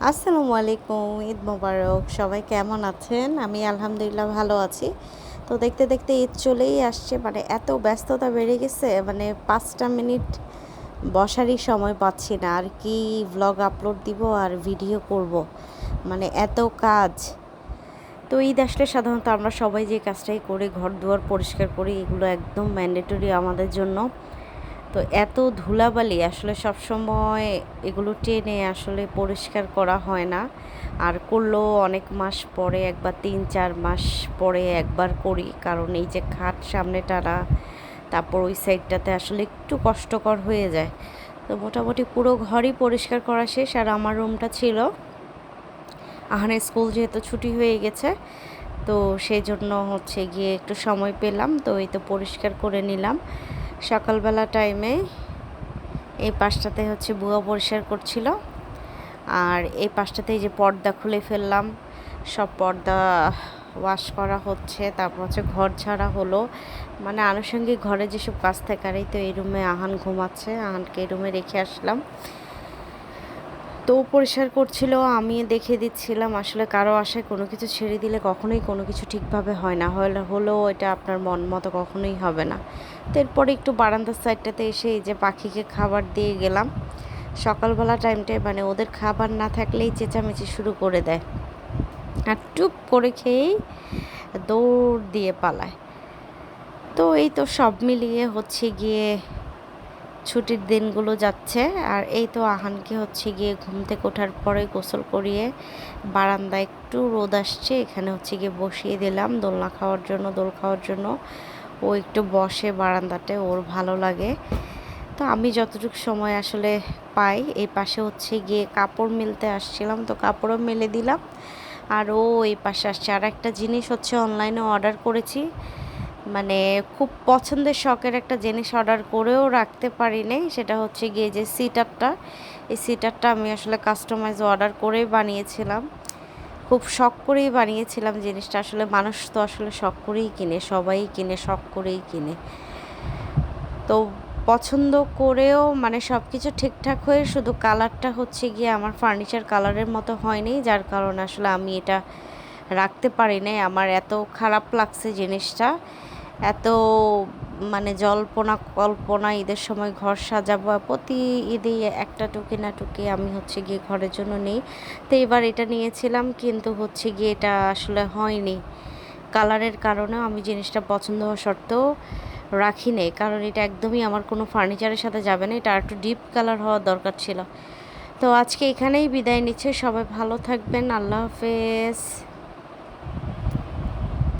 আসসালামু আলাইকুম, ঈদ মোবারক। সবাই কেমন আছেন? আমি আলহামদুলিল্লাহ ভালো আছি। তো দেখতে দেখতে ঈদ চলেই আসছে, মানে এত ব্যস্ততা বেড়ে গেছে, মানে 5টা মিনিট বসারই সময় পাচ্ছি না। আর কি ভ্লগ আপলোড দিব আর ভিডিও করব, মানে এত কাজ। তো ঈদ আসলে সাধারণত আমরা সবাই যে কাজটাই করি, ঘর দুয়ার পরিষ্কার করি, এগুলো একদম ম্যান্ডেটরি আমাদের জন্য। তো এত ধুলাবালি আসলে সবসময় এগুলো টেনে আসলে পরিষ্কার করা হয় না। আর করলেও অনেক মাস পরে, একবার 3-4 মাস পরে একবার করি, কারণ এই যে খাট সামনে টানা, তারপর ওই সাইডটাতে আসলে একটু কষ্টকর হয়ে যায়। তো মোটামুটি পুরো ঘরই পরিষ্কার করা শেষ। আর আমার রুমটা ছিল, আহানের স্কুল যেহেতু ছুটি হয়ে গেছে, তো সেই জন্য হচ্ছে গিয়ে একটু সময় পেলাম, তো এই তো পরিষ্কার করে নিলাম সকালবেলা টাইমে। এই পাশটাতে হচ্ছে বুয়া পরিষ্কার করছিল, আর এই পাশটাতে এই যে পর্দা খুলে ফেললাম, সব পর্দা ওয়াশ করা হচ্ছে। তারপর হচ্ছে ঘর ঝাড়া হলো, মানে আনুষঙ্গিক ঘরে যেসব কাজ থাকে। আর এই তো এই রুমে আহান ঘুমাচ্ছে, আহানকে এই রুমে রেখে আসলাম। তো পরিষ্কার করছিল, আমি দেখে দিচ্ছিলাম। আসলে কারো আশায় কোনো কিছু ছেড়ে দিলে কখনোই কোনো কিছু ঠিকভাবে হয় না, হলেও এটা আপনার মন মতো কখনোই হবে না। তো এরপরে একটু বারান্দার সাইডটাতে এসে এই যে পাখিকে খাবার দিয়ে গেলাম। সকালবেলা টাইমটায় মানে ওদের খাবার না থাকলেই চেঁচামেচি শুরু করে দেয়, আর টুপ করে খেয়েই দৌড় দিয়ে পালায়। তো এই তো সব মিলিয়ে হচ্ছে গিয়ে ছুটির দিনগুলো যাচ্ছে। আর এই তো আহানকে হচ্ছে গিয়ে ঘুম থেকে ওঠার পরে গোসল করিয়ে বারান্দায় একটু রোদ আসছে, এখানে হচ্ছে গিয়ে বসিয়ে দিলাম দোলনা খাওয়ার জন্য, দোল খাওয়ার জন্য। ও একটু বসে বারান্দাটায়, ওর ভালো লাগে। তো আমি যতটুকু সময় আসলে পাই, এই পাশে হচ্ছে গিয়ে কাপড় মেলতে আসছিলাম, তো কাপড়ও মেলে দিলাম। আর ও এই পাশে আসছে। আর একটা জিনিস হচ্ছে অনলাইনে অর্ডার করেছি, মানে খুব পছন্দের শখের একটা জিনিস অর্ডার করেও রাখতে পারি নাই। সেটা হচ্ছে গিয়ে যে সিটারটা, এই সিটারটা আমি আসলে কাস্টমাইজ অর্ডার করেই বানিয়েছিলাম, খুব শখ করেই বানিয়েছিলাম জিনিসটা। আসলে মানুষ তো আসলে শখ করেই কিনে, সবাই কিনে, শখ করেই কিনে। তো পছন্দ করেও মানে সব কিছু ঠিকঠাক হয়ে শুধু কালারটা হচ্ছে গিয়ে আমার ফার্নিচার কালারের মতো হয়নি, যার কারণে আসলে আমি এটা রাখতে পারি নাই। আমার এত খারাপ লাগছে জিনিসটা, এত মানে জল্পনা কল্পনা। ঈদের সময় ঘর সাজাবো, প্রতি ঈদে একটা টুকি না টুকি আমি হচ্ছে গিয়ে ঘরের জন্য নিই। তো এবার এটা নিয়েছিলাম, কিন্তু হচ্ছে গিয়ে এটা আসলে হয়নি। কালারের কারণেও আমি জিনিসটা পছন্দ হওয়া সত্ত্বেও রাখি নেই, কারণ এটা একদমই আমার কোনো ফার্নিচারের সাথে যাবে না, এটা একটু ডিপ কালার হওয়ার দরকার ছিল। তো আজকে এখানেই বিদায় নিচ্ছে, সবাই ভালো থাকবেন, আল্লাহ হাফেজ।